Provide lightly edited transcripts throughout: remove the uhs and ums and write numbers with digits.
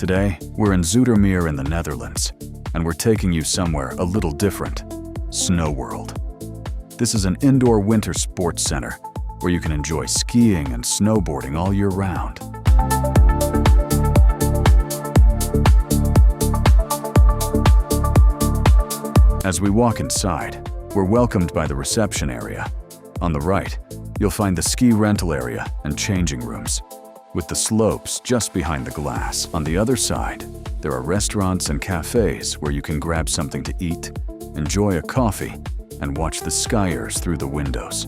Today, we're in Zoetermeer in the Netherlands, and we're taking you somewhere a little different, SnowWorld. This is an indoor winter sports center where you can enjoy skiing and snowboarding all year round. As we walk inside, we're welcomed by the reception area. On the right, you'll find the ski rental area and changing rooms, with the slopes just behind the glass. On the other side, there are restaurants and cafés where you can grab something to eat, enjoy a coffee, and watch the skiers through the windows.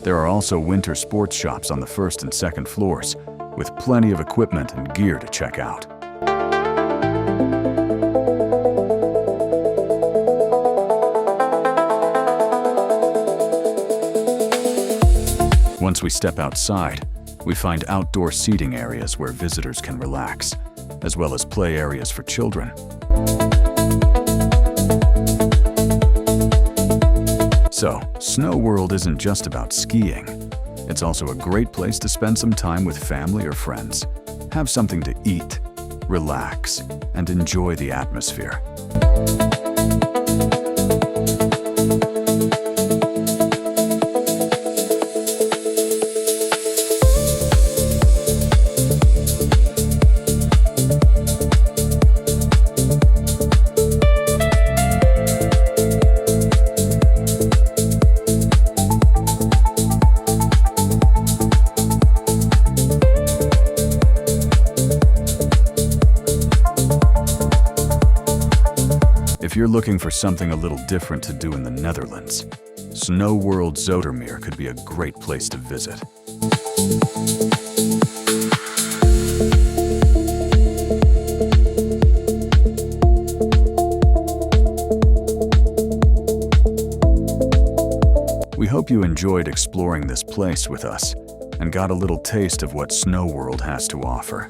There are also winter sports shops on the first and second floors, with plenty of equipment and gear to check out. Once we step outside, we find outdoor seating areas where visitors can relax, as well as play areas for children. So, SnowWorld isn't just about skiing. It's also a great place to spend some time with family or friends, have something to eat, relax, and enjoy the atmosphere. If you're looking for something a little different to do in the Netherlands, SnowWorld Zoetermeer could be a great place to visit. We hope you enjoyed exploring this place with us and got a little taste of what SnowWorld has to offer.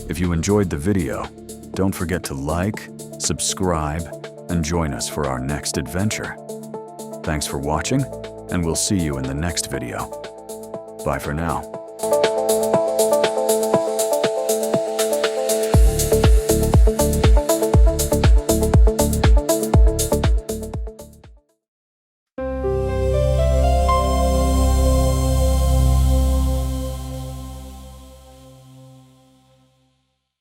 If you enjoyed the video, don't forget to like, subscribe, and join us for our next adventure. Thanks for watching, and we'll see you in the next video. Bye for now.